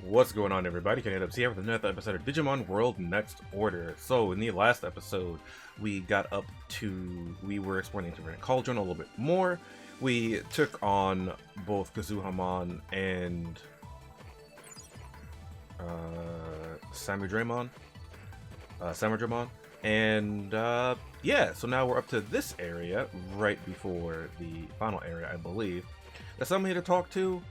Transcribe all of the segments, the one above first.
What's going on, everybody? TheKennyDubz here with another episode of Digimon World Next Order. So, in the last episode, we were exploring the Internet Cauldron a little bit more. We took on both Kazuhamon and Samudramon. And yeah, so now we're up to this area right before the final area, I believe. There's someone here to talk to.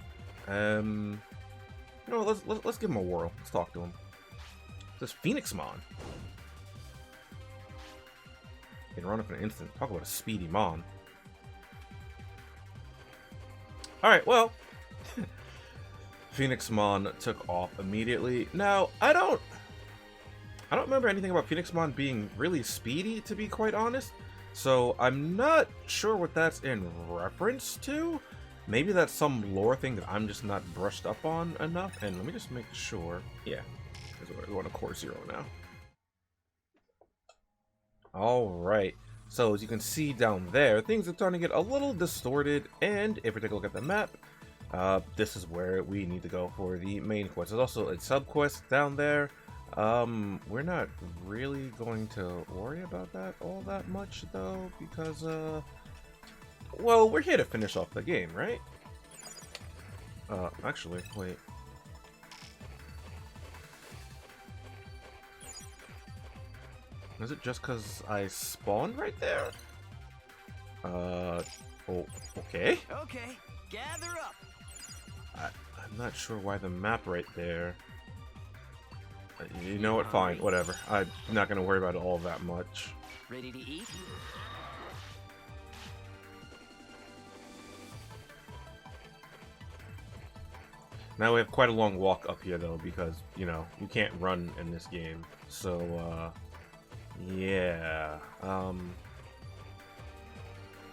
No, let's give him a whirl. Let's talk to him. This Phoenixmon. Can run up in an instant. Talk about a speedy mon. Alright, well. Phoenixmon took off immediately. Now, I don't remember anything about Phoenixmon being really speedy, to be quite honest. So I'm not sure what that's in reference to. Maybe that's some lore thing that I'm just not brushed up on enough. And let me just make sure. Yeah, we're on a core 0 now. Alright, so as you can see down there, things are starting to get a little distorted. And if we take a look at the map, this is where we need to go for the main quest. There's also a sub-quest down there. We're not really going to worry about that all that much, though, because, well, we're here to finish off the game, right? Actually, wait. Is it just because I spawned right there? Oh, okay. Okay, gather up. I'm not sure why the map right there. You know what? Fine, whatever. I'm not gonna worry about it all that much. Ready to eat? Now we have quite a long walk up here, though, because, you know, you can't run in this game. So, yeah.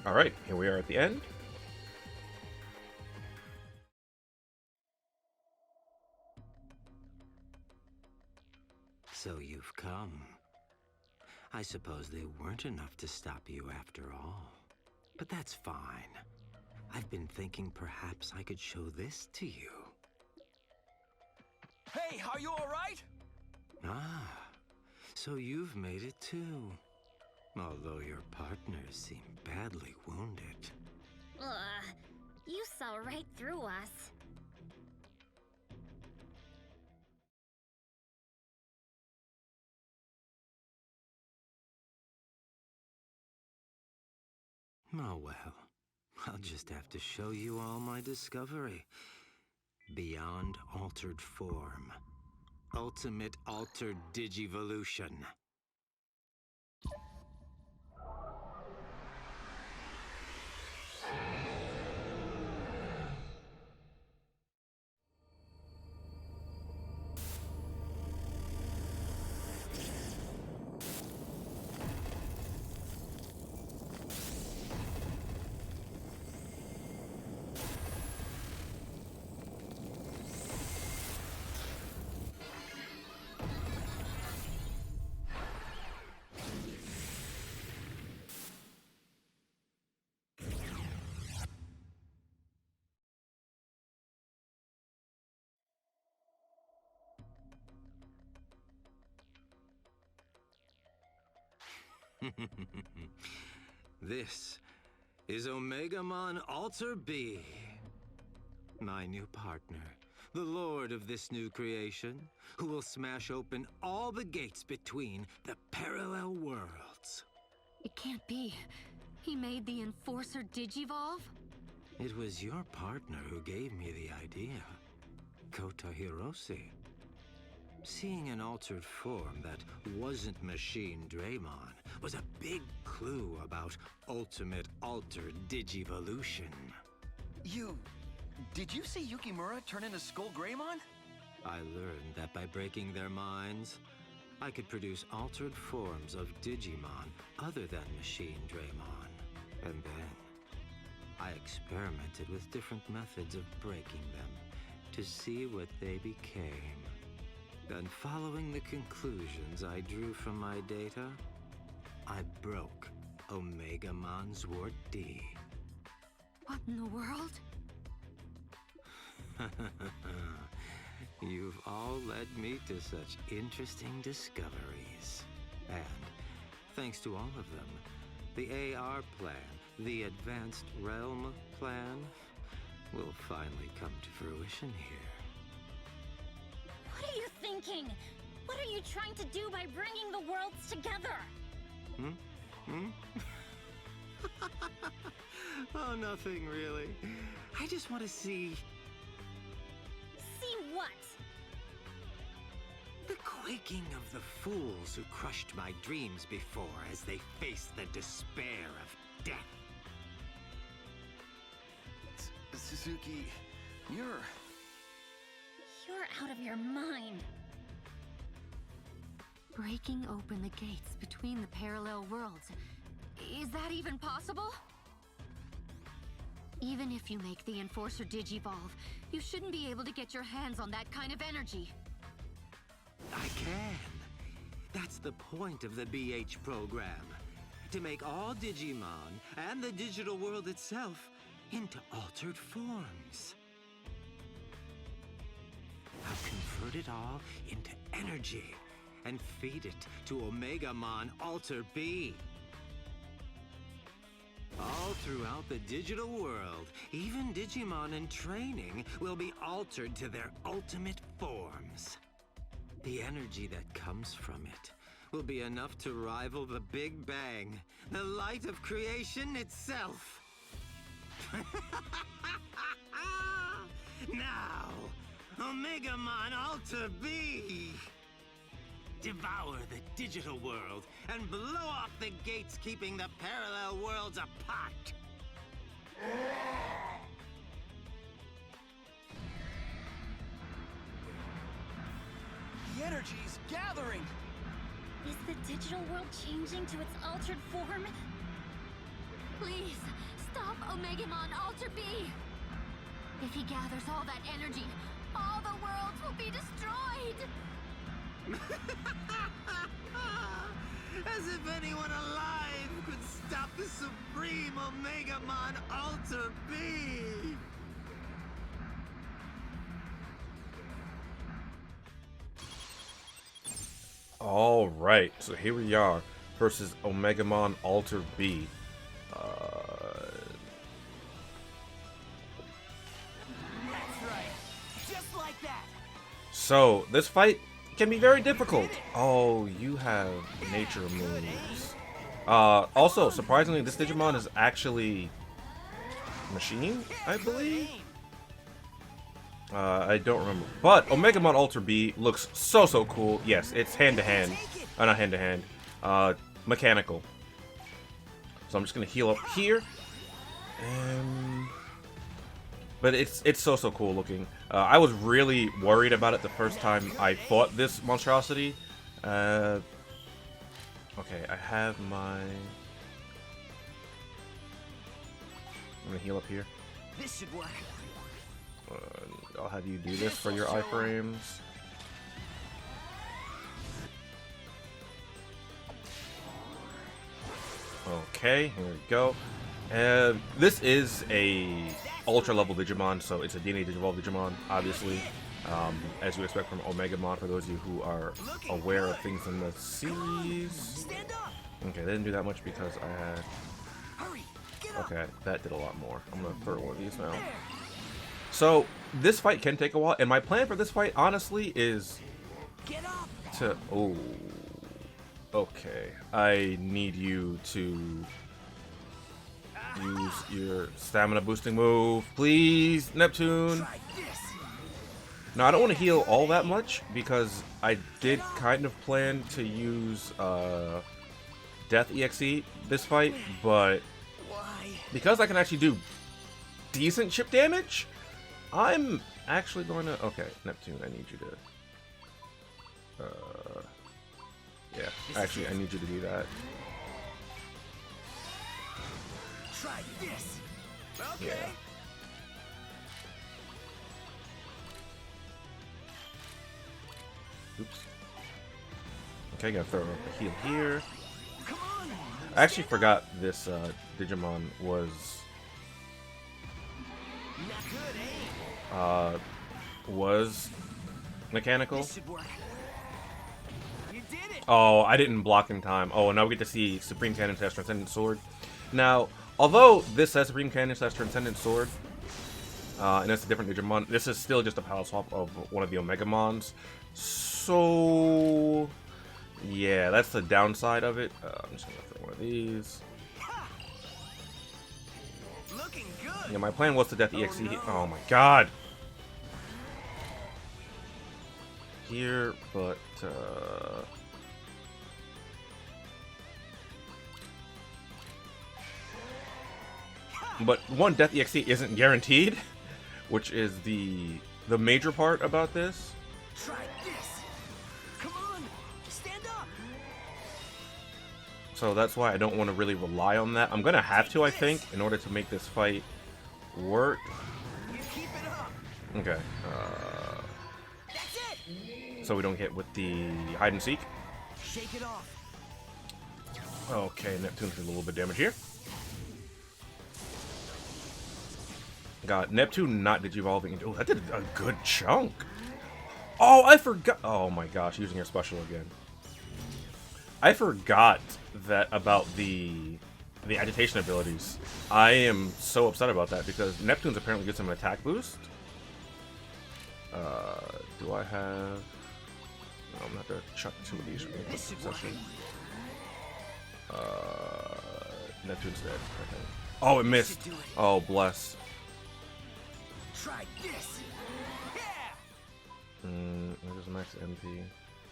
Alright, here we are at the end. So you've come. I suppose they weren't enough to stop you after all. But that's fine. I've been thinking perhaps I could show this to you. Hey, are you all right? Ah, so you've made it too. Although your partners seem badly wounded. Ugh, you saw right through us. Oh well, I'll just have to show you all my discovery. Beyond altered form. Ultimate altered Digivolution. This is Omegamon Alter B, my new partner, the lord of this new creation, who will smash open all the gates between the parallel worlds. It can't be. He made the Enforcer Digivolve? It was your partner who gave me the idea, Kota Hirose. Seeing an altered form that wasn't Machine Draymon was a big clue about ultimate altered Digivolution. Did you see Yukimura turn into Skull Greymon? I learned that by breaking their minds, I could produce altered forms of Digimon other than Machine Draymon. And then, I experimented with different methods of breaking them to see what they became. And following the conclusions I drew from my data, I broke Omegamon Zwart D. What in the world? You've all led me to such interesting discoveries. And thanks to all of them, the AR plan, the Advanced Realm plan, will finally come to fruition here. What are you thinking? What are you trying to do by bringing the worlds together? Oh, nothing really. I just want to see See what? the quaking of the fools who crushed my dreams before as they faced the despair of death. Suzuki, you're Out of your mind. Breaking open the gates between the parallel worlds. Is that even possible? Even if you make the Enforcer Digivolve, you shouldn't be able to get your hands on that kind of energy. I can. That's the point of the BH program. To make all Digimon and the digital world itself into altered forms. I'll convert it all into energy and feed it to Omegamon Alter B. All throughout the digital world, even Digimon in training will be altered to their ultimate forms. The energy that comes from it will be enough to rival the Big Bang, the light of creation itself. Now, Omegamon Alter B! Devour the digital world and blow off the gates keeping the parallel worlds apart! the energy's gathering. Is the digital world changing to its altered form? Please, stop Omegamon Alter B! If he gathers all that energy, all the worlds will be destroyed! As if anyone alive could stop the supreme Omegamon Alter B! All right, so here we are versus Omegamon Alter B. That's right. Just like that. So this fight can be very difficult. Oh, you have nature moves. Also, surprisingly, this Digimon is actually machine, I believe. I don't remember, but Omegamon Alter B looks so cool. Yes, it's hand to hand, not hand to hand. Mechanical. So I'm just gonna heal up here, but it's so cool looking. I was really worried about it the first time I fought this monstrosity. Okay, I have my. I'm gonna heal up here. This should work. I'll have you do this for your iframes. Okay, here we go. This is a ultra level Digimon, so it's a DNA Digivolve Digimon, obviously, as you expect from Omegamon. For those of you who are aware of things in the series. Stand up. Okay, they didn't do that much because I had. Hurry. Get up. Okay, that did a lot more. I'm gonna throw one of these now. So this fight can take a while, and my plan for this fight, honestly, is Get up. to. Oh, okay. I need you to use your stamina boosting move, please, Neptune. Try this. Now I don't want to heal all that much because I did kind of plan to use Death EXE this fight, but Why? because I can actually do decent chip damage, I'm actually going to... Okay, Neptune, I need you to... yeah, actually, I need you to do that. Try this. Okay. Yeah. Oops. Okay, gotta throw a heal here. Come on. I actually forgot this Digimon was... Not good, eh? was mechanical. This should work. You did it. Oh, I didn't block in time. Oh, and now we get to see Supreme Cannon / Transcendent Sword. Now, although this says Supreme Cannon / Transcendent Sword, and it's a different Digimon, this is still just a power swap of one of the Omegamons. So, yeah, that's the downside of it. I'm just gonna throw one of these. Looking good. Yeah, my plan was to death EXE. Oh my god! Here, but one death EXE isn't guaranteed, which is the major part about this. Try this. Come on, stand up. So that's why I don't want to really rely on that. I'm gonna have to, I think, in order to make this fight work. You keep it up. Okay. That's it. So we don't hit with the hide and seek. Shake it off. Okay, Neptune's did a little bit of damage here. Got Neptune not digivolving into. Oh, that did a good chunk. Oh, I forgot. Oh my gosh, using your special again. I forgot that about the agitation abilities. I am so upset about that because Neptune's apparently gives him an attack boost. Do I have? No, I'm gonna have to chuck 2 of these from the session. Neptune's dead. Okay. Oh, it missed. Oh, bless. Try this. Yeah. There's max MP.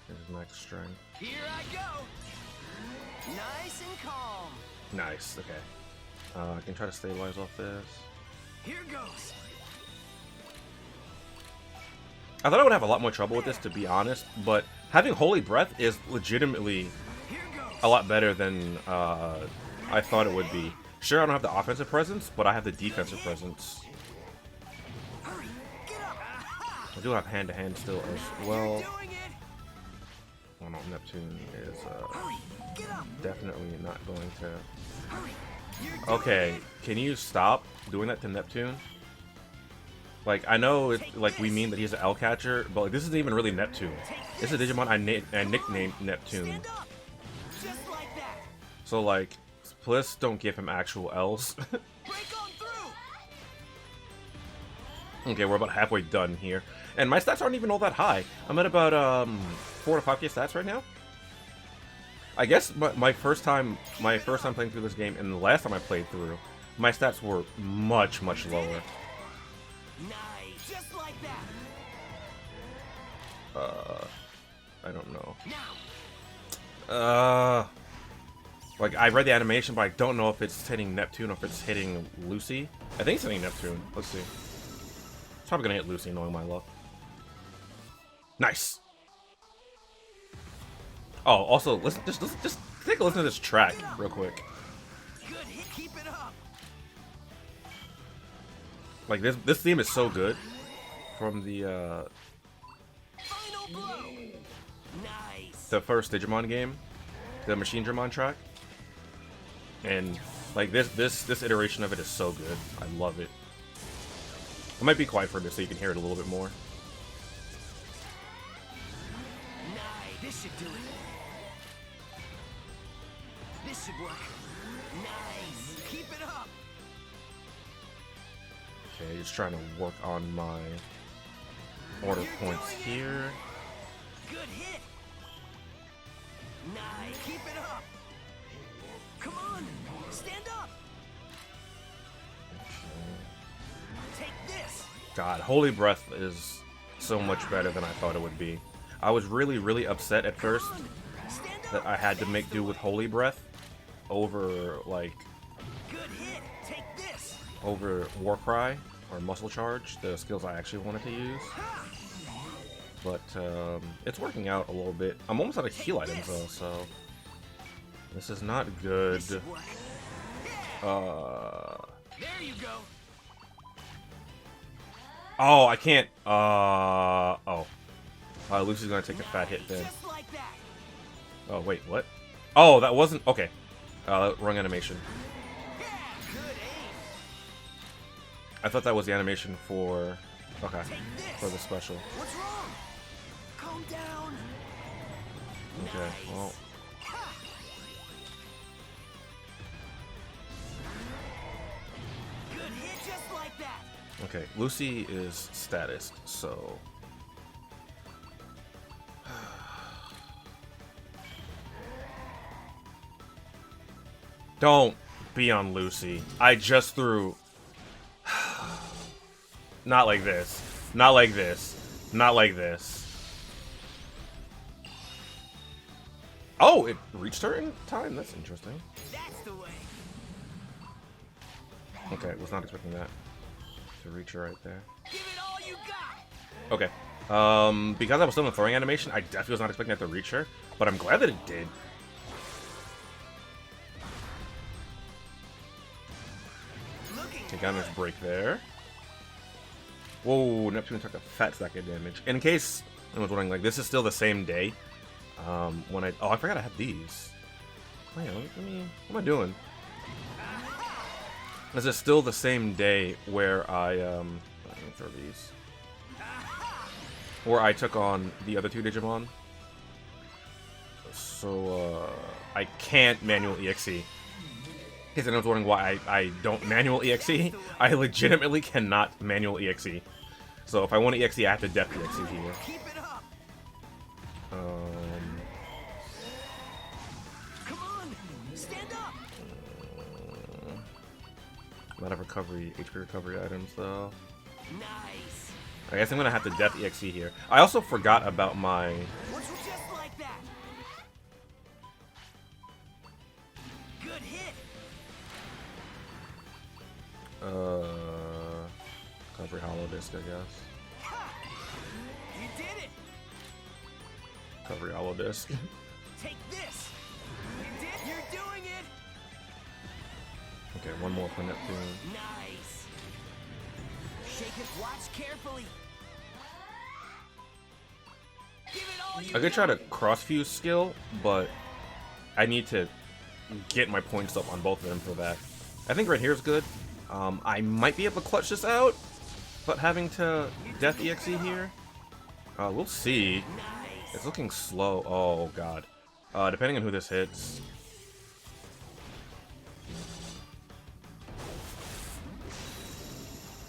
There's max strength. Here I go. Nice and calm. Nice. Okay. I can try to stabilize off this. Here goes. I thought I would have a lot more trouble with this, to be honest, but having Holy Breath is legitimately Here goes. a lot better than I thought it would be. Sure, I don't have the offensive presence, but I have the defensive presence. Hurry, get up. Aha. I do have hand-to-hand still as well. You're doing it. Oh no, Neptune is Hurry, get up. definitely not going to... Hurry. You're doing Okay, it. can you stop doing that to Neptune? Like, I know it, like we mean that he's an L catcher, but like, this isn't even really Neptune. This is a Digimon I nicknamed Neptune. Stand up. Just like that. So like, please don't give him actual L's. Break on through. Okay, we're about halfway done here, and my stats aren't even all that high. I'm at about 4 to 5k stats right now. I guess my first time playing through this game, and the last time I played through, my stats were much lower. Nice. Just like that. I don't know. Now. Like, I read the animation, but I don't know if it's hitting Neptune or if it's hitting Lucy. I think it's hitting Neptune. Let's see. It's probably gonna hit Lucy, knowing my luck. Nice. Oh, also, listen, just take a listen to this track real quick. Good hit. Keep it up. Like, this theme is so good from the Final blow. Nice. the first Digimon game, the Machine Dramon track, and like this iteration of it is so good. I love it. I might be quiet for a bit so you can hear it a little bit more. Nice. This should do it. This should work. Nice. Keep it up. Okay, just trying to work on my order points here. Good hit. Nice. Keep it up. Come on. Stand up. Take this. God, Holy Breath is so much better than I thought it would be. I was really upset at first Stand that up. I had to make do with Holy Breath over like Good hit. Take this. over Warcry or Muscle Charge, the skills I actually wanted to use. Ha. But it's working out a little bit. I'm almost out of heal items though, so this is not good. This should work. There you go. Oh, I can't. Lucy's gonna take a fat hit then. Just like that. Oh wait, what? Oh, that wasn't okay. Wrong animation. Yeah. Good aim. I thought that was the animation for. Okay, Take this. for the special. What's wrong? down. Okay, well. Good hit, just like that. Okay, Lucy is status, so. Don't be on Lucy. I just threw. Not like this. Not like this. Not like this. Oh, it reached her in time? That's interesting. That's the way. Okay, was not expecting that. To reach her right there. Give it all you got. Okay. Because I was still in the throwing animation, I definitely was not expecting that to reach her, but I'm glad that it did. Take down this break there. Whoa, Neptune took a fat stack of damage. In case I was wondering, like, this is still the same day. When I... Oh, I forgot I had these. Wait, let me... What am I doing? This is still the same day where I, let me throw these. Where I took on the other two Digimon. So, I can't manual EXE. In case anyone's wondering why I don't manual EXE, I legitimately cannot manual EXE. So if I want to EXE, I have to def EXE here. Keep it up. Come on, stand up. A lot of recovery, HP recovery items though. Nice. I guess I'm gonna have to def EXE here. I also forgot about my. What's just like that? Good hit. Recovery hollow disc, I guess. Ha! You did it. Recovery hollow disc. Take this. You did. You're doing it. Okay, one more for Neptune. Nice. Shake it. Watch carefully. Give it all you I could try to got. cross fuse skill, but I need to get my points up on both of them for that. I think right here is good. I might be able to clutch this out, but having to def EXE here, we'll see. Nice. It's looking slow. Oh god. Depending on who this hits.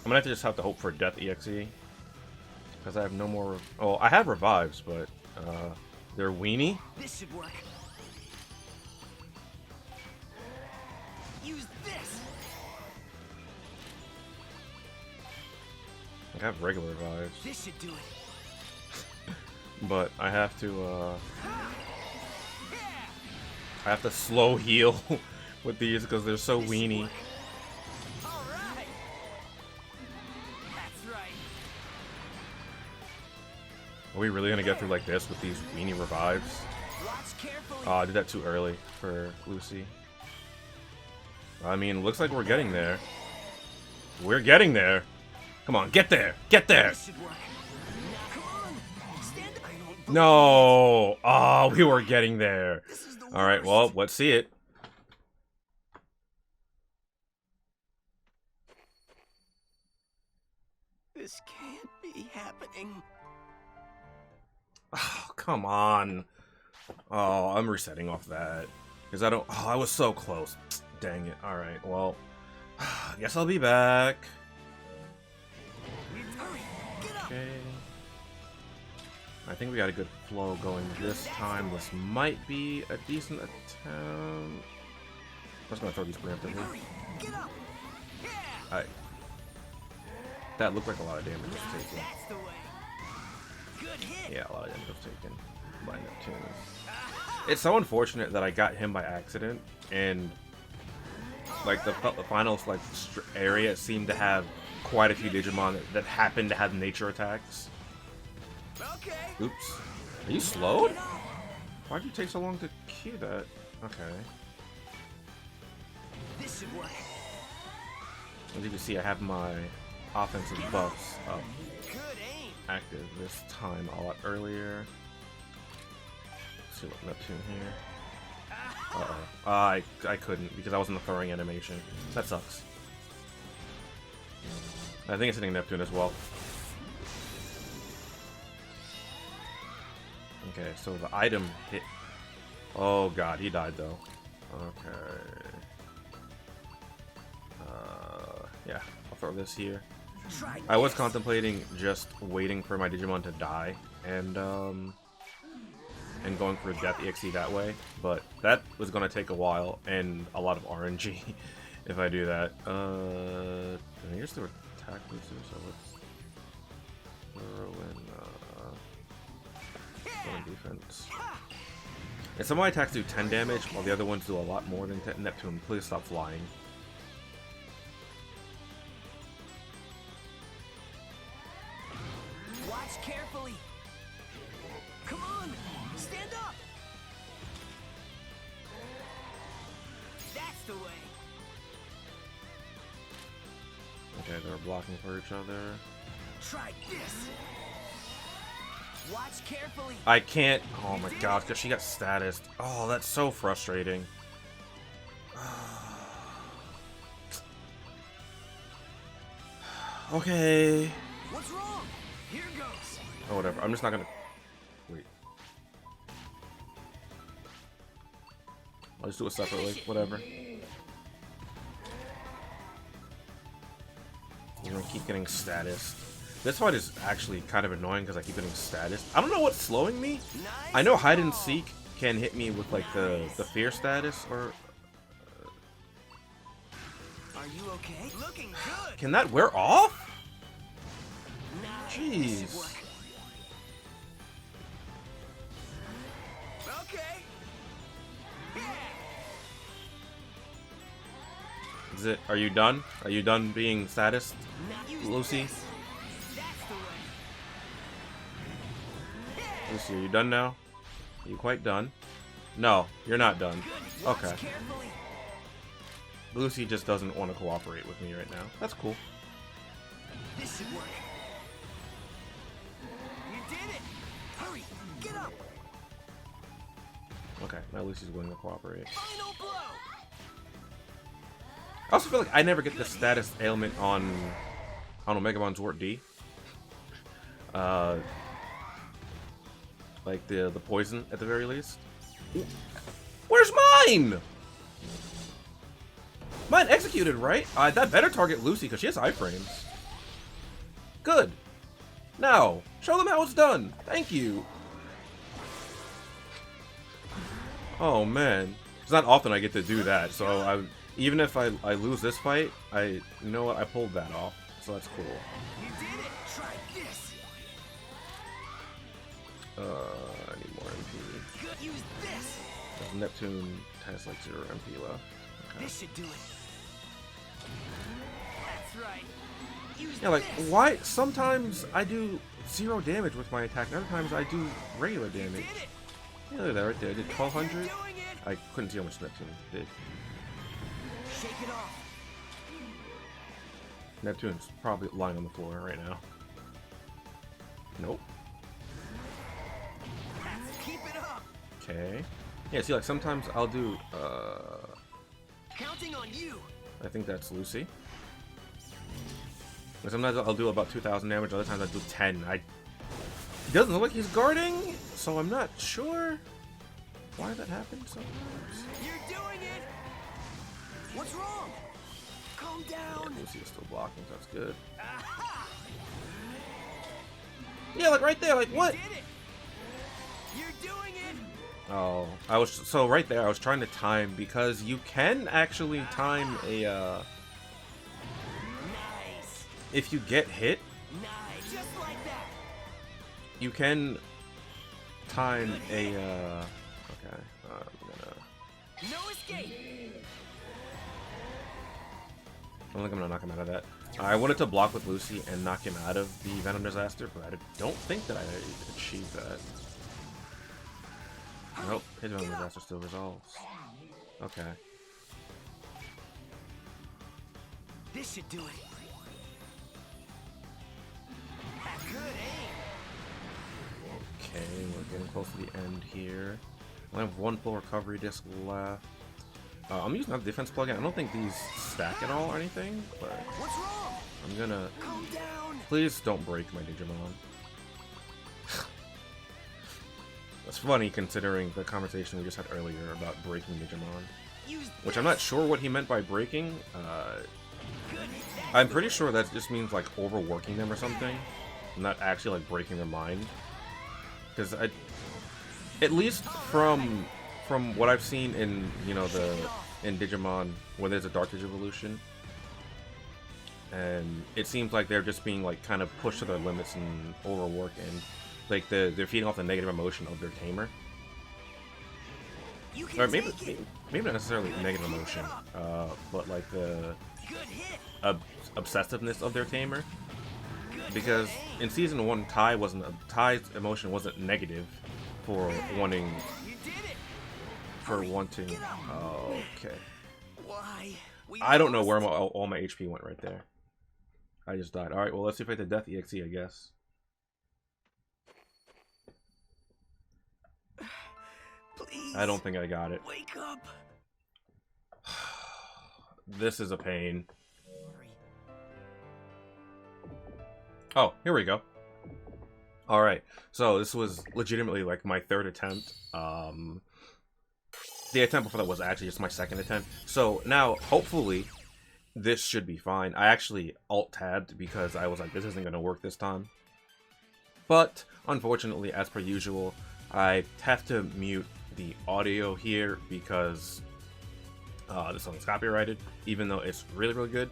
I'm gonna just have to hope for death EXE. Because I have no more... Oh, I have revives, but they're weenie. This should work. Use this. I have regular revives. This should do it. But I have to, Yeah. I have to slow heal with these because they're so This should weenie. work. All right. That's right. Are we really gonna get through like this with these weenie revives? Watch carefully. Oh, I did that too early for Lucy. I mean, looks like we're getting there. We're getting there. Come on, get there! Get there! This should work. Now, come on. Stand up. I don't No! Oh, we were getting there. This is the Alright, worst. well, let's see it. This can't be happening. Oh, come on. Oh, I'm resetting off that. Because I don't... Oh, I was so close. Dang it. Alright, well... I guess I'll be back. Hurry. Get up. Okay. I think we got a good flow going this time. This might be a decent attempt. I'm just gonna throw these preemptively. Hurry. Get up. Yeah. Alright. That looked like a lot of damage was taken. That's the way. Good hit. Yeah, a lot of damage was taken by Neptune. It's so unfortunate that I got him by accident, and like the final like area seemed to have quite a few Digimon that happened to have nature attacks. Okay. Oops. Are you slowed? Why'd you take so long to cue that? Okay. This should work. As you can see, I have my offensive buffs up Good aim. active this time a lot earlier. Let's see what Neptune here. Uh-oh. I couldn't because I was in the throwing animation. That sucks. I think it's hitting Neptune as well. Okay, so the item hit. Oh god, he died though. Okay. Yeah, I'll throw this here. I was contemplating just waiting for my Digimon to die and going for Death EXE that way, but that was gonna take a while and a lot of RNG if I do that. I guess they were attack boosters, so let's throw in defense. And some of my attacks do 10 damage, while the other ones do a lot more than 10. Neptune, please stop flying. Watch carefully. Come on, stand up. That's the way. Okay, they're blocking for each other. Try this. Watch carefully. I can't. Oh my gosh, because she got statused. Oh, that's so frustrating. Okay. What's wrong? Here goes. Oh, whatever. I'm just not gonna. Wait. I'll just do it separately. Whatever. You're gonna keep getting status. This fight is actually kind of annoying because I keep getting status. I don't know what's slowing me. I know hide and seek can hit me with like the fear status, or Are you okay? Looking good. can that wear off? Nice. Jeez. Okay. Is it? Are you done? Are you done being status, Now use Lucy? this. That's the way. Lucy, are you done now? Are you quite done? No, you're not done. Good. Watch Okay. carefully. Lucy just doesn't want to cooperate with me right now. That's cool. This should work. You did it. Hurry. Get up. Okay, now Lucy's willing to cooperate. Final blow. I also feel like I never get the status ailment on Omegamon Zwart D. Like the poison at the very least. Where's mine? Mine executed, right? That better target Lucy because she has iframes. Good. Now, show them how it's done. Thank you. Oh man, it's not often I get to do that. So even if I lose this fight, you know what? I pulled that off, so that's cool. You did it. Try this. I need more MP. Good. Use this. Neptune has like 0 MP left. Okay. This should do it. That's right. Use Yeah, like this. why? Sometimes I do 0 damage with my attack, and other times I do regular You damage. did it. Yeah, look at that right there. I did 1200. You're doing it. I couldn't see how much Neptune did. Shake it off. Neptune's probably lying on the floor right now. Nope. Keep it up. Okay. Yeah, see, like sometimes I'll do. Counting on you. I think that's Lucy. And sometimes I'll do about 2,000 damage. Other times I do 10. It doesn't look like he's guarding, so I'm not sure why that happened sometimes. You're doing it. What's wrong? Calm Yeah, down. Lucy is still blocking, so that's good. Aha! Yeah, like right there, like what? You did it. You're doing it. Oh, I was so right there. I was trying to time because you can actually time a Nice. if you get hit, Nice. Just like that. you can time a okay. I'm gonna. No escape. I don't think I'm gonna knock him out of that. I wanted to block with Lucy and knock him out of the Venom Disaster, but I don't think that I achieved that. Nope, his Venom Disaster still resolves. Okay. This should do it. Have good aim. Okay, we're getting close to the end here. I have 1 full recovery disc left. I'm using that defense plugin. I don't think these stack at all or anything, but What's wrong? I'm gonna. Calm down. Please don't break my Digimon. It's funny considering the conversation we just had earlier about breaking Digimon. Use Which I'm not sure what he meant by breaking. I'm pretty sure that just means like overworking them or something, not actually like breaking their mind. Because at least from what I've seen in in Digimon when there's a Dark Digivolution, and it seems like they're just being like kind of pushed to their limits and overworked, and like they're feeding off the negative emotion of their tamer. You can Or maybe take it. maybe not necessarily negative emotion, but like the Good hit. obsessiveness of their tamer. Because in season 1, Ty's emotion wasn't negative for wanting You did it. Okay. Why? We I don't know lost. where all my HP went right there. I just died. All right, well let's see if I get the Death EXE, I guess. Please. I don't think I got it. Wake up. This is a pain. Hurry. Oh, here we go. All right, so this was legitimately like my 3rd attempt. The attempt before that was actually just my 2nd attempt. So now, hopefully, this should be fine. I actually alt-tabbed because I was like, this isn't going to work this time. But, unfortunately, as per usual, I have to mute the audio here because this song is copyrighted, even though it's really, really good.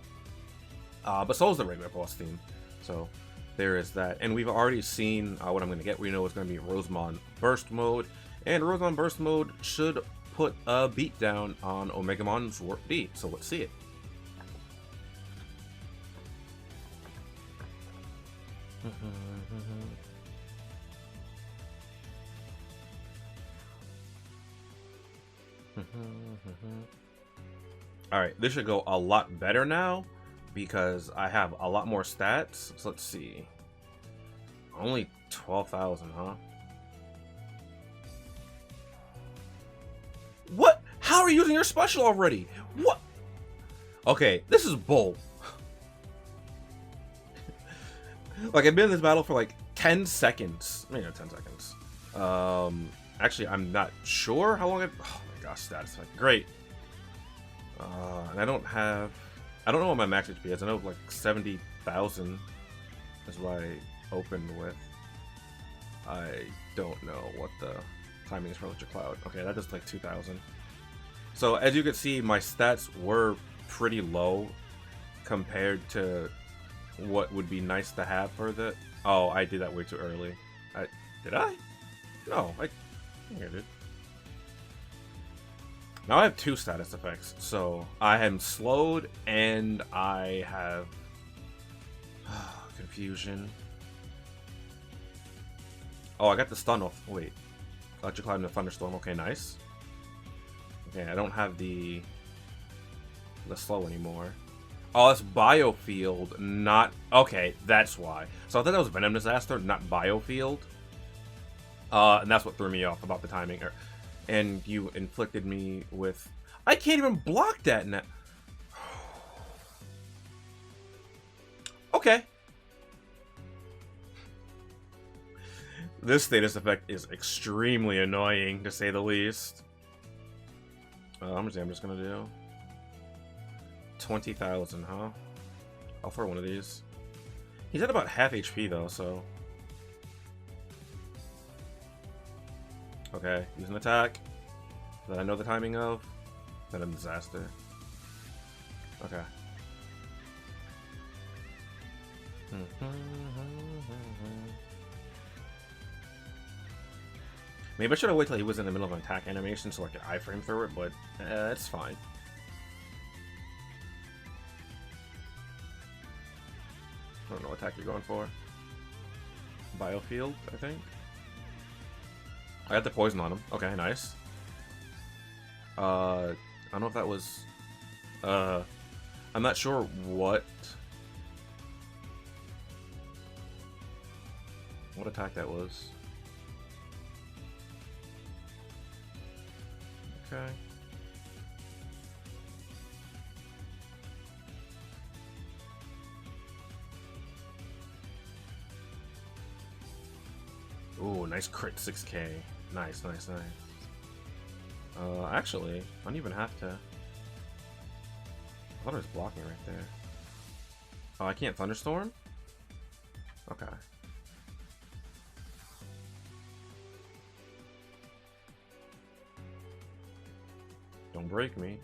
But so is the regular boss theme. So, there is that. And we've already seen what I'm going to get. We know it's going to be Rosemon Burst Mode. And Rosemon Burst Mode should put a beat down on Omegamon's Warp D. So let's see it. Alright, this should go a lot better now because I have a lot more stats. So let's see. Only 12,000, huh? What? How are you using your special already? What? Okay, this is bull. Like, I've been in this battle for like 10 seconds. Maybe not 10 seconds. Actually, I'm not sure how long I've... Oh my gosh, stats. Like, great. And I don't know what my max HP is. I know like 70,000 is what I opened with. I don't know what the timing is for Electric Cloud. Okay, that does like 2,000. So as you can see, my stats were pretty low compared to what would be nice to have for the... Oh, I did that way too early. Did I? No, I think I did. Now I have 2 status effects, so I am slowed and I have confusion. Oh, I got the stun off. Wait, Electric Cloud and the Thunderstorm. Okay, nice. Okay, I don't have the slow anymore. Oh, that's Biofield, not... Okay, that's why. So I thought that was Venom Disaster, not Biofield. And that's what threw me off about the timing. And you inflicted me with... I can't even block that now. Okay. This status effect is extremely annoying, to say the least. I'm just gonna do 20,000, huh? I'll throw one of these. He's at about half HP though, so... Okay, use an attack that I know the timing of. Then a disaster. Okay. Maybe I should have waited till he was in the middle of an attack animation so I could iframe through it, but it's fine. I don't know what attack you're going for. Biofield, I think. I got the poison on him. Okay, nice. I don't know if that was... I'm not sure what attack that was. Okay. Ooh, nice crit 6k. Nice, nice, nice. Actually, I don't even have to. I thought it was blocking right there. Oh, I can't thunderstorm? Okay. Don't break me.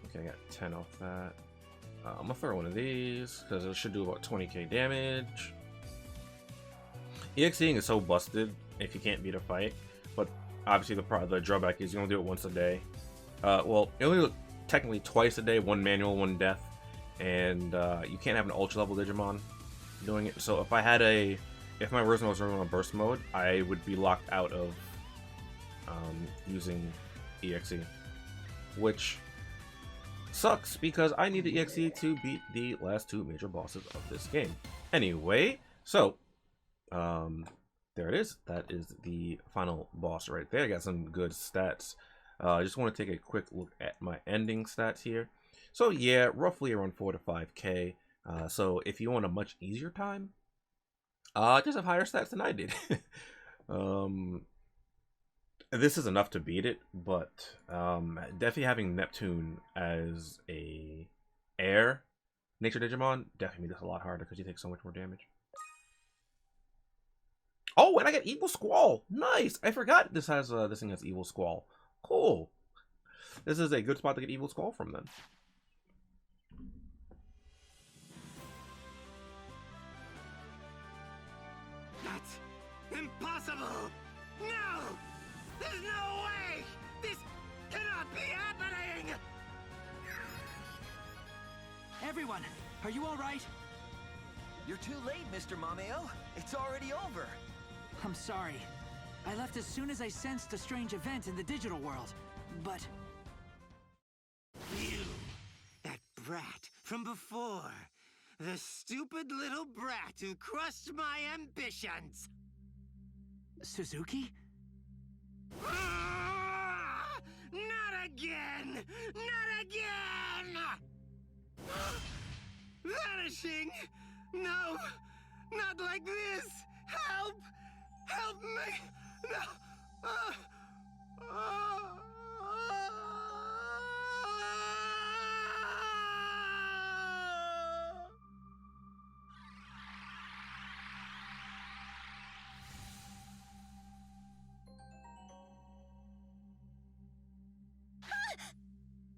Okay, I got 10 off that. I'm gonna throw one of these because it should do about 20k damage. EXing is so busted if you can't beat a fight, but obviously the drawback is you only do it once a day. Well, you only do it technically twice a day, one manual, one death, and you can't have an ultra level Digimon doing it. So if my version was running on burst mode, I would be locked out of using EXE, which sucks because I need the EXE to beat the last two major bosses of this game. Anyway, so there it is. That is the final boss right there. I got some good stats. I just want to take a quick look at my ending stats here. So yeah, roughly around 4 to 5k. So if you want a much easier time, just have higher stats than I did. This is enough to beat it, but definitely having Neptune as a air nature Digimon definitely made this a lot harder because you take so much more damage. Oh, and I get Evil Squall. Nice. I forgot this has this thing has Evil Squall. Cool. This is a good spot to get Evil Squall from then. That's impossible! No! There's no way! This cannot be happening! Everyone, are you all right? You're too late, Mr. Mameo. It's already over. I'm sorry. I left as soon as I sensed a strange event in the digital world, but... You! That brat from before! The stupid little brat who crushed my ambitions! Suzuki? Ah! Not again! Not again! Vanishing! No! Not like this! Help! Help me! No!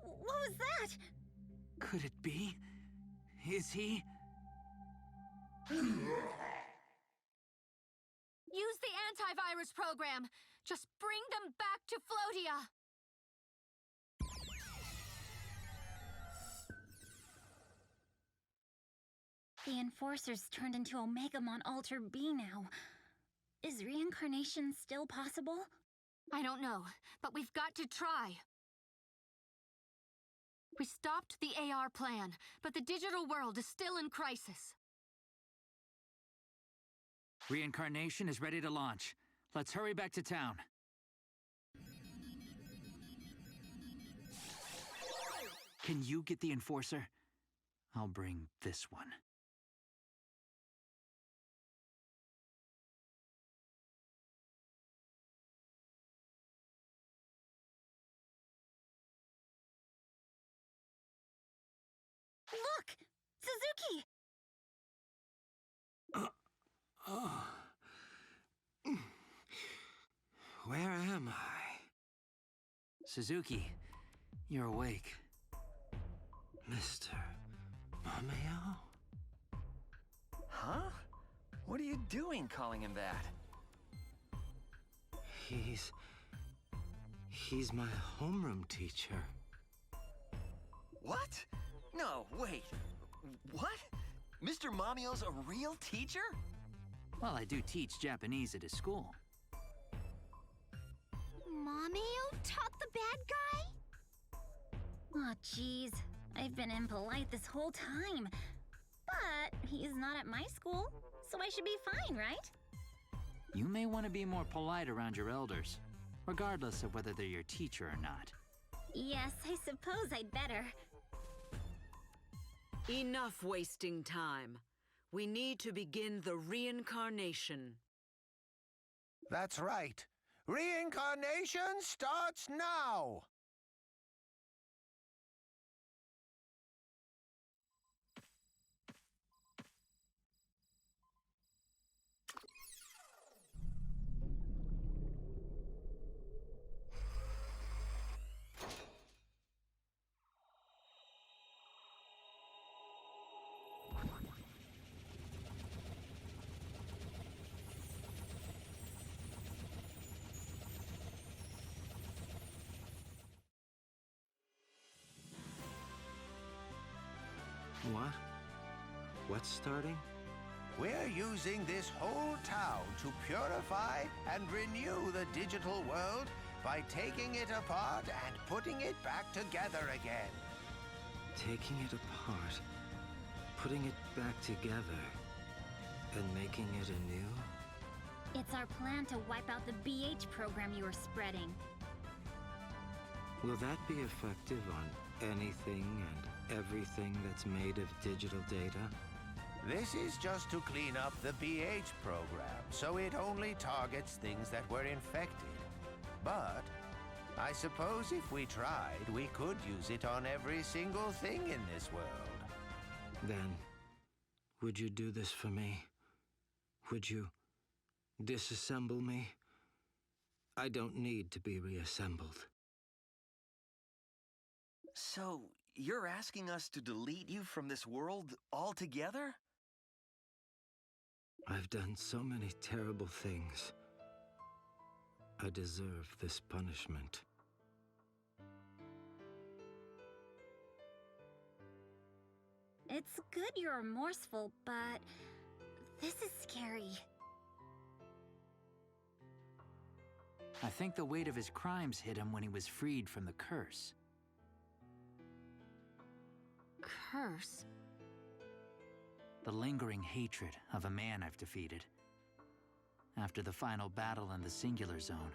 What was that? Could it be? Is he? Use the antivirus program. Just bring them back to Floatia. The Enforcer's turned into Omegamon Alter B now. Is reincarnation still possible? I don't know, but we've got to try. We stopped the AR plan, but the digital world is still in crisis. Reincarnation is ready to launch. Let's hurry back to town. Can you get the Enforcer? I'll bring this one. Look! Suzuki! Where am I? Suzuki, you're awake. Mr. Mameo? Huh? What are you doing calling him that? He's my homeroom teacher. What? No, wait. What? Mr. Mameo's a real teacher? Well, I do teach Japanese at his school. Mameo taught the bad guy? Aw, jeez. I've been impolite this whole time. But he's not at my school, so I should be fine, right? You may want to be more polite around your elders, regardless of whether they're your teacher or not. Yes, I suppose I'd better. Enough wasting time. We need to begin the reincarnation. That's right. Reincarnation starts now! What? What's starting? We're using this whole town to purify and renew the digital world by taking it apart and putting it back together again. Taking it apart, putting it back together, and making it anew? It's our plan to wipe out the BH program you were spreading. Will that be effective on anything and everything that's made of digital data? This is just to clean up the BH program, so it only targets things that were infected. But I suppose if we tried, we could use it on every single thing in this world. Then, would you do this for me? Would you disassemble me? I don't need to be reassembled. So, you're asking us to delete you from this world altogether? I've done so many terrible things. I deserve this punishment. It's good you're remorseful, but this is scary. I think the weight of his crimes hit him when he was freed from the curse. Curse? The lingering hatred of a man I've defeated. After the final battle in the Singular Zone,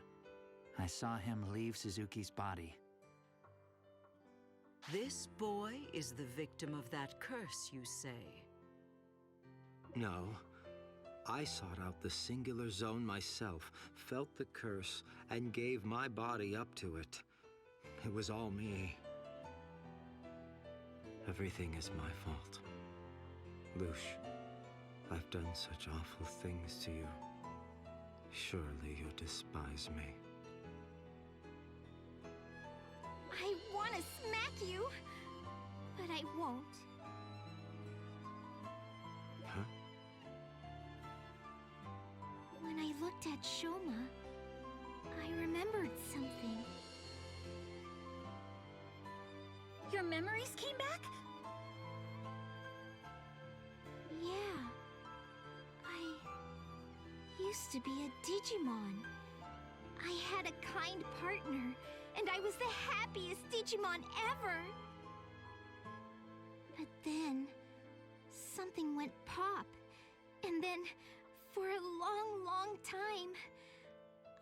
I saw him leave Suzuki's body. This boy is the victim of that curse, you say? No. I sought out the Singular Zone myself, felt the curse, and gave my body up to it. It was all me. Everything is my fault. Lush, I've done such awful things to you. Surely you despise me. I want to smack you, but I won't. Huh? When I looked at Shoma, I remembered something. Your memories came back? Yeah. I used to be a Digimon. I had a kind partner, and I was the happiest Digimon ever. But then, something went pop. And then, for a long, long time,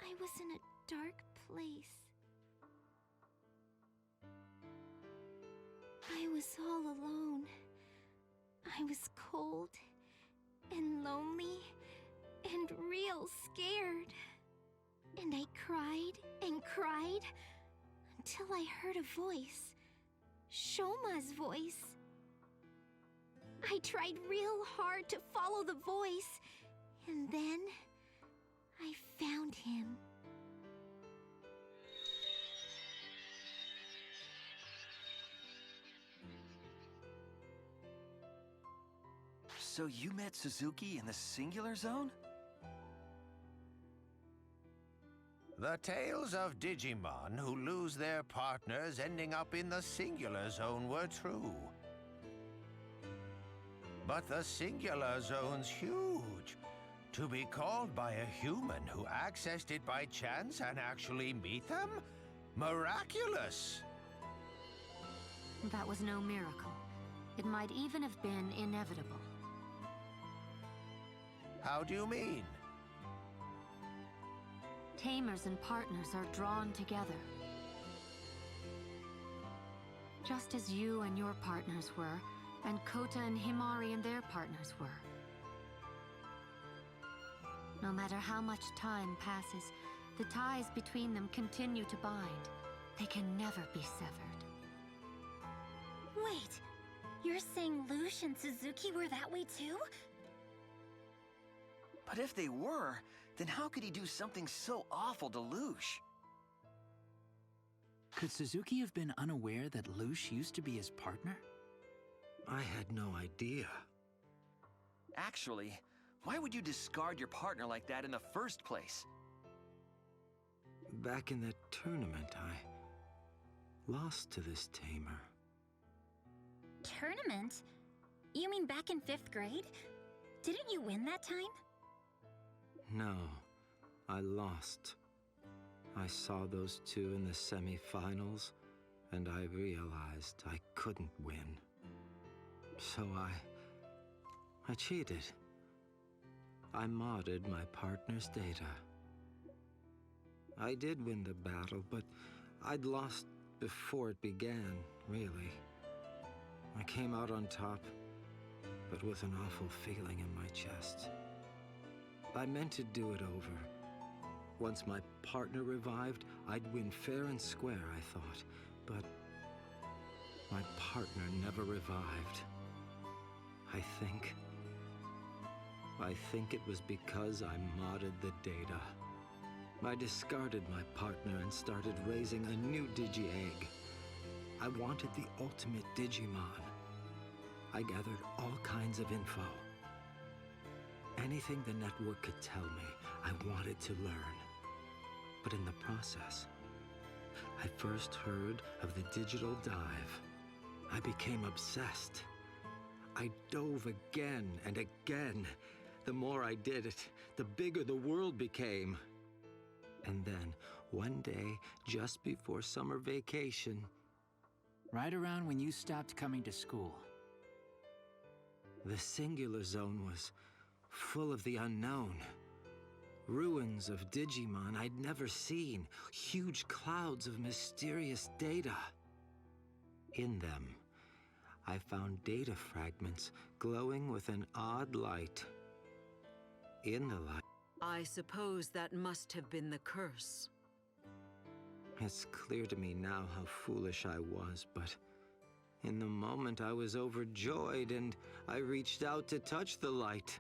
I was in a dark place. I was all alone. I was cold and lonely and real scared. And I cried and cried until I heard a voice. Shoma's voice. I tried real hard to follow the voice, and then I found him. So you met Suzuki in the Singular Zone? The tales of Digimon who lose their partners ending up in the Singular Zone were true. But the Singular Zone's huge. To be called by a human who accessed it by chance and actually meet them? Miraculous! That was no miracle. It might even have been inevitable. How do you mean? Tamers and partners are drawn together. Just as you and your partners were, and Kota and Himari and their partners were. No matter how much time passes, the ties between them continue to bind. They can never be severed. Wait, you're saying Lush and Suzuki were that way too? But if they were, then how could he do something so awful to Lush? Could Suzuki have been unaware that Lush used to be his partner? I had no idea. Actually, why would you discard your partner like that in the first place? Back in that tournament, I lost to this tamer. Tournament? You mean back in 5th grade? Didn't you win that time? No, I lost. I saw those two in the semi-finals, and I realized I couldn't win. So I cheated. I modded my partner's data. I did win the battle, but I'd lost before it began, really. I came out on top, but with an awful feeling in my chest. I meant to do it over. Once my partner revived, I'd win fair and square, I thought. But my partner never revived. I think it was because I modded the data. I discarded my partner and started raising a new Digi-Egg. I wanted the ultimate Digimon. I gathered all kinds of info. Anything the network could tell me, I wanted to learn. But in the process, I first heard of the digital dive. I became obsessed. I dove again and again. The more I did it, the bigger the world became. And then, one day, just before summer vacation... Right around when you stopped coming to school. The Singular Zone was full of the unknown. Ruins of Digimon I'd never seen. Huge clouds of mysterious data. In them, I found data fragments glowing with an odd light. In the light... I suppose that must have been the curse. It's clear to me now how foolish I was, but in the moment I was overjoyed and I reached out to touch the light.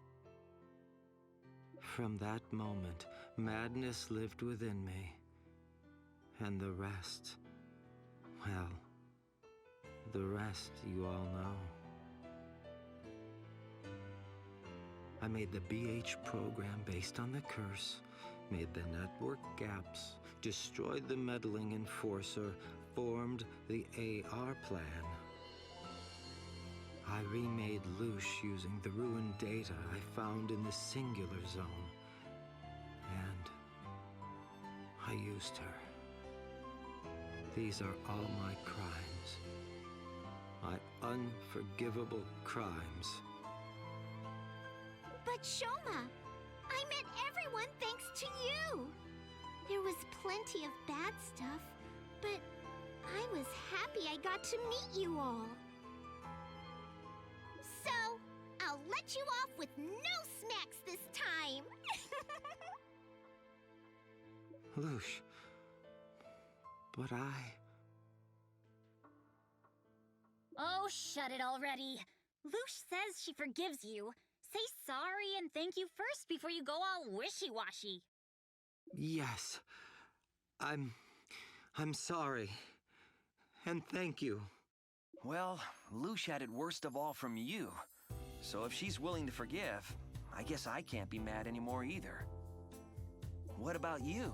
From that moment, madness lived within me. And the rest, well, the rest you all know. I made the BH program based on the curse, made the network gaps, destroyed the meddling enforcer, formed the AR plan. I remade Lush using the ruined data I found in the Singular Zone. And I used her. These are all my crimes. My unforgivable crimes. But Shoma, I meant everyone thanks to you. There was plenty of bad stuff, but I was happy I got to meet you all. So, I'll let you off with no smacks this time. Lush, but Oh, shut it already. Lush says she forgives you. Say sorry and thank you first before you go all wishy-washy. Yes, I'm sorry. And thank you. Well, Lush had it worst of all from you. So if she's willing to forgive, I guess I can't be mad anymore either. What about you?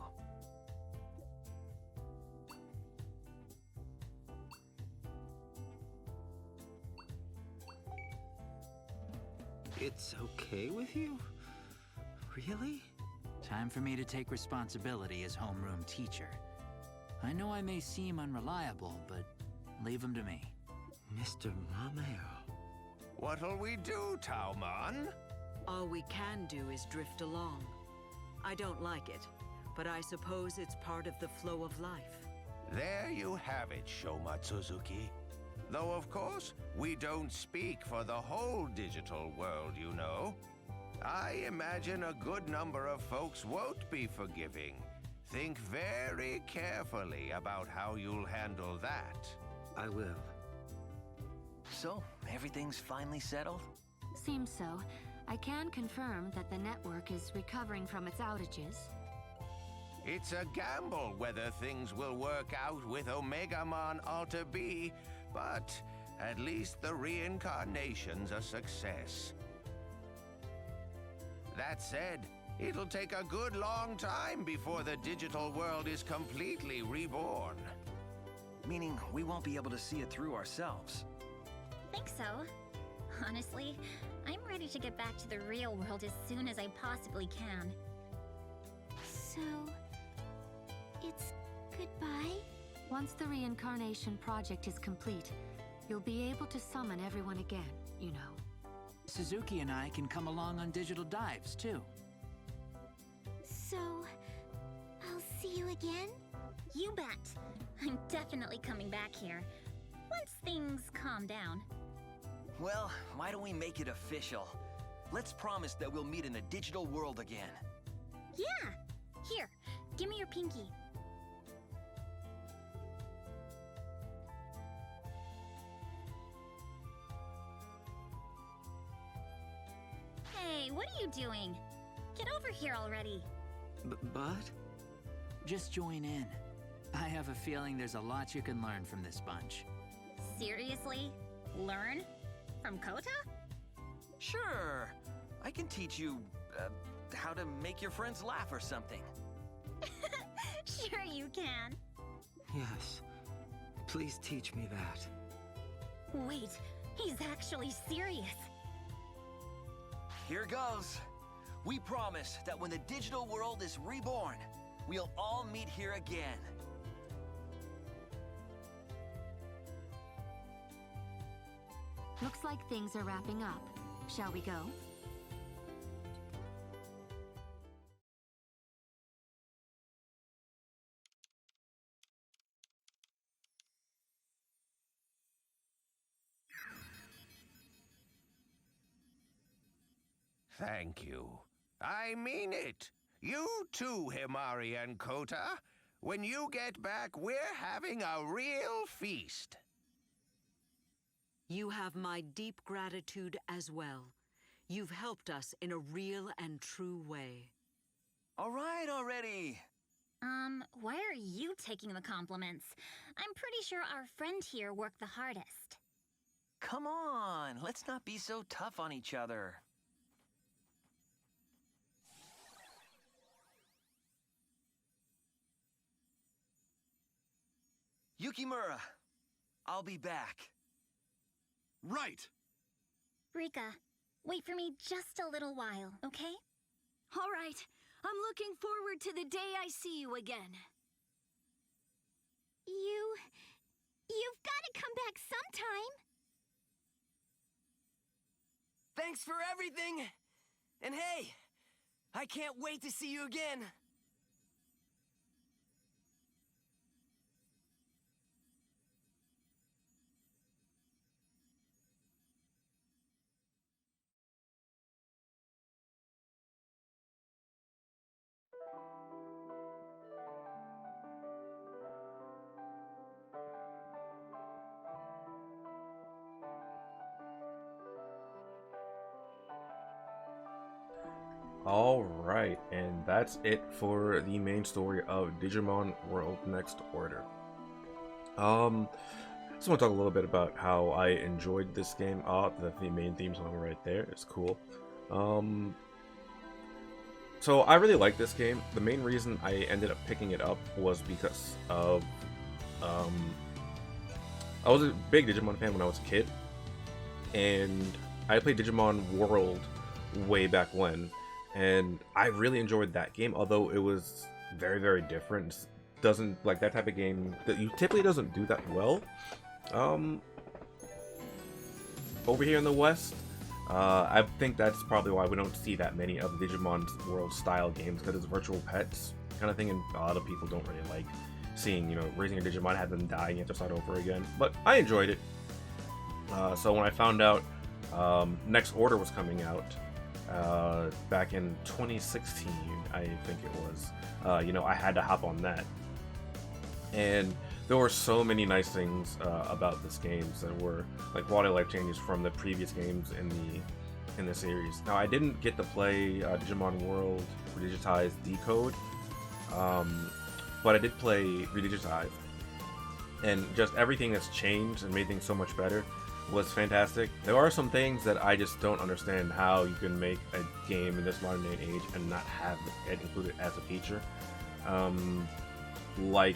It's okay with you? Really? Time for me to take responsibility as homeroom teacher. I know I may seem unreliable, but leave him to me. Mr. Mameo. What'll we do, Tauman? All we can do is drift along. I don't like it, but I suppose it's part of the flow of life. There you have it, Shoma Suzuki. Though, of course, we don't speak for the whole digital world, you know. I imagine a good number of folks won't be forgiving. Think very carefully about how you'll handle that. I will. So, everything's finally settled? Seems so. I can confirm that the network is recovering from its outages. It's a gamble whether things will work out with Omegamon Alter B, but at least the reincarnation's a success. That said, it'll take a good long time before the digital world is completely reborn. Meaning we won't be able to see it through ourselves. Think so. Honestly, I'm ready to get back to the real world as soon as I possibly can. So, it's goodbye? Once the reincarnation project is complete, you'll be able to summon everyone again, you know. Suzuki and I can come along on digital dives, too. So, I'll see you again? You bet. I'm definitely coming back here. Once things calm down. Well, why don't we make it official? Let's promise that we'll meet in the digital world again. Yeah! Here, give me your pinky. Hey, what are you doing? Get over here already. But? Just join in. I have a feeling there's a lot you can learn from this bunch. Seriously? Learn? From Kota? Sure. I can teach you, how to make your friends laugh or something. Sure you can. Yes. Please teach me that. Wait, he's actually serious. Here goes. We promise that when the digital world is reborn, we'll all meet here again. Looks like things are wrapping up. Shall we go? Thank you. I mean it. You too, Himari and Kota. When you get back, we're having a real feast. You have my deep gratitude as well. You've helped us in a real and true way. All right already. Why are you taking the compliments? I'm pretty sure our friend here worked the hardest. Come on, let's not be so tough on each other. Yukimura, I'll be back. Right! Rika, wait for me just a little while, okay? All right. I'm looking forward to the day I see you again. You've got to come back sometime. Thanks for everything! And hey, I can't wait to see you again! Alright, and that's it for the main story of Digimon World Next Order. Just want to talk a little bit about how I enjoyed this game. The main theme song right there is cool. So I really like this game. The main reason I ended up picking it up was because of I was a big Digimon fan when I was a kid, and I played Digimon World way back when, and I really enjoyed that game, although it was very, very different. Doesn't, like, that type of game that you typically doesn't do that well over here in the West. I think that's probably why we don't see that many of the Digimon World style games, because it's virtual pets kind of thing, and a lot of people don't really like seeing, you know, raising a Digimon, have them die, and you have to start over again. But I enjoyed it. So when I found out Next Order was coming out, back in 2016, I think it was. You know, I had to hop on that. And there were so many nice things about this game that were like quality of life changes from the previous games in the series. Now, I didn't get to play Digimon World Redigitized Decode, but I did play Redigitized, and just everything that's changed and made things so much better was fantastic. There are some things that I just don't understand how you can make a game in this modern day and age and not have it included as a feature. Like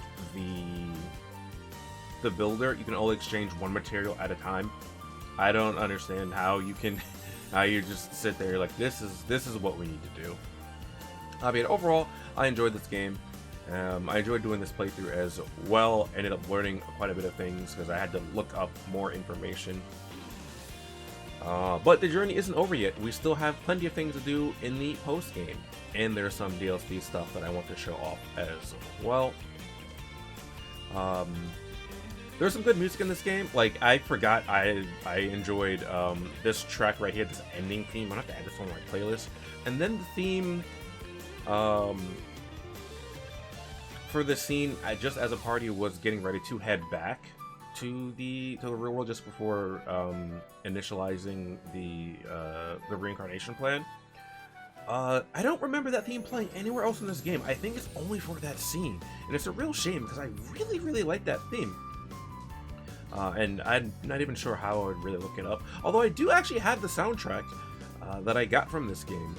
the builder, you can only exchange one material at a time. I don't understand how you can how you just sit there like this is what we need to do. I mean, overall, I enjoyed this game. I enjoyed doing this playthrough as well. Ended up learning quite a bit of things because I had to look up more information. But the journey isn't over yet. We still have plenty of things to do in the post game, and there's some DLC stuff that I want to show off as well. There's some good music in this game. Like, I forgot I enjoyed this track right here, this ending theme. I'm gonna have to add this on my playlist. And then the theme for the scene, I just as a party was getting ready to head back to the real world just before initializing the reincarnation plan. I don't remember that theme playing anywhere else in this game. I think it's only for that scene, and it's a real shame because I really like that theme. And I'm not even sure how I would really look it up. Although I do actually have the soundtrack that I got from this game,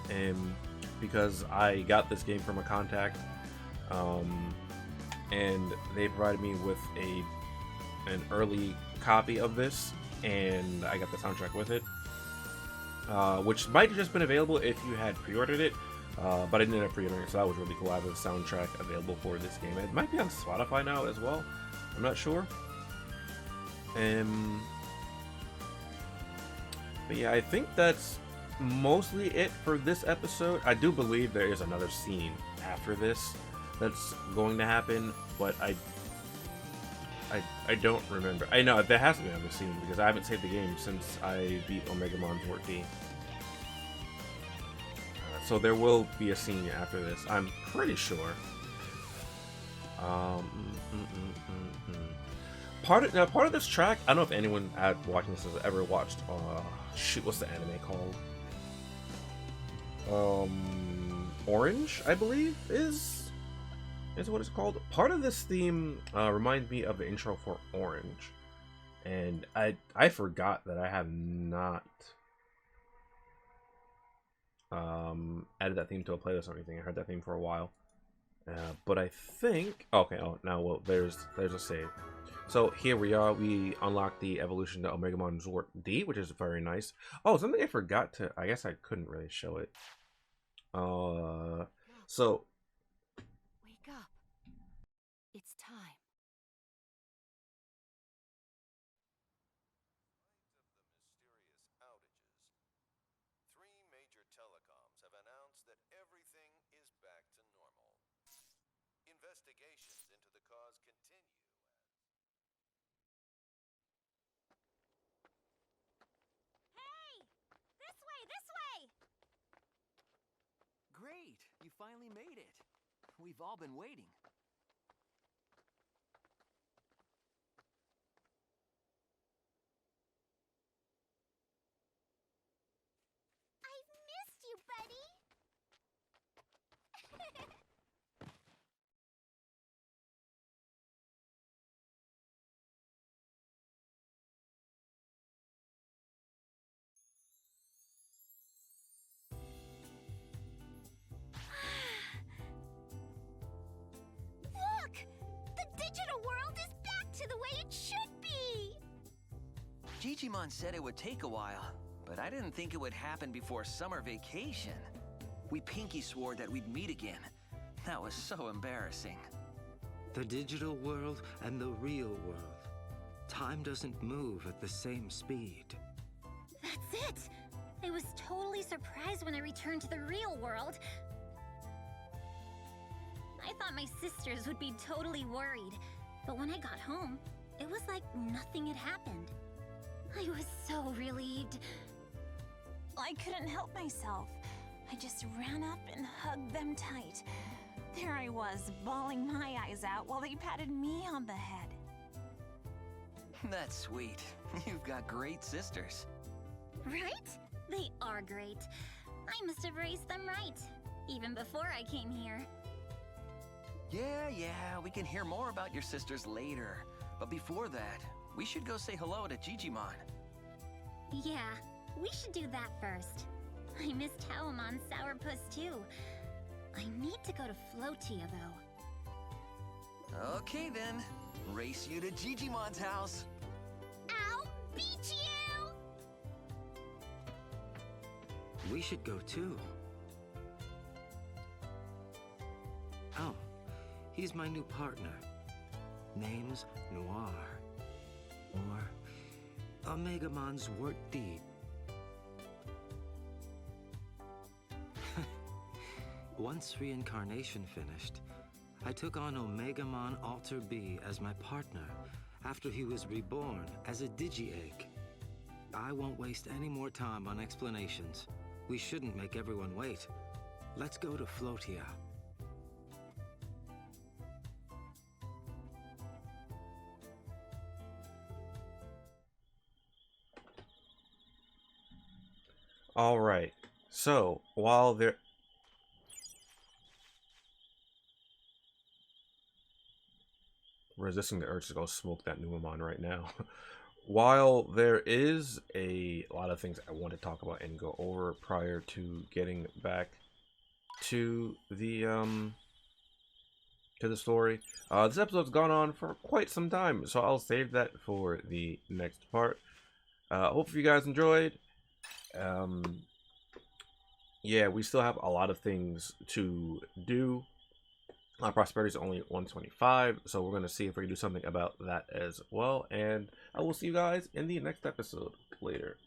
and because I got this game from a contact, and they provided me with an early copy of this, and I got the soundtrack with it. Which might have just been available if you had pre-ordered it, but I didn't end up pre-ordering it, so that was really cool. I have the soundtrack available for this game. It might be on Spotify now as well. I'm not sure. But yeah, I think that's mostly it for this episode. I do believe there is another scene after this that's going to happen, but I don't remember. I know there has to be another scene because I haven't saved the game since I beat Omegamon 14. So there will be a scene after this, I'm pretty sure. Part of this track, I don't know if anyone watching this has ever watched. Shoot, what's the anime called? Orange, I believe is what it's called. Part of this theme reminds me of the intro for Orange, and I forgot that I have not added that theme to a playlist or anything. I heard that theme for a while, but I think okay. Oh, now well, there's a save. So here we are. We unlocked the evolution to Omegamon Zord D, which is very nice. Oh, something I forgot to. I guess I couldn't really show it. So. Wake up. It's time. Three major telecoms have announced that everything is back to normal. Investigations into the cause continue. Hey! This way! This way! Great! You finally made it. We've all been waiting. I've missed you, buddy! Look! The digital world is back to the way it should be! Digimon said it would take a while, but I didn't think it would happen before summer vacation. We pinky swore that we'd meet again. That was so embarrassing. The digital world and the real world. Time doesn't move at the same speed. That's it! I was totally surprised when I returned to the real world. I thought my sisters would be totally worried, but when I got home, it was like nothing had happened. I was so relieved. I couldn't help myself. I just ran up and hugged them tight. There I was, bawling my eyes out while they patted me on the head. That's sweet. You've got great sisters. Right? They are great. I must have raised them right, even before I came here. Yeah, we can hear more about your sisters later. But before that, we should go say hello to Digimon. Yeah, we should do that first. I missed Taomon's Sourpuss too. I need to go to Floatia though. Okay then, race you to Digimon's house. I'll beat you! We should go too. Oh, he's my new partner. Name's Noir. Or Omegamon's Wort Deed. Once reincarnation finished, I took on Omegamon Alter B as my partner after he was reborn as a Digi-Egg. I won't waste any more time on explanations. We shouldn't make everyone wait. Let's go to Floatia. Alright, so while they're... resisting the urge to go smoke that Numemon right now. While there is a lot of things I want to talk about and go over prior to getting back to the story, this episode's gone on for quite some time, so I'll save that for the next part. Hope you guys enjoyed. Yeah, we still have a lot of things to do. Prosperity is only 125, so we're going to see if we can do something about that as well. And I will see you guys in the next episode. Later.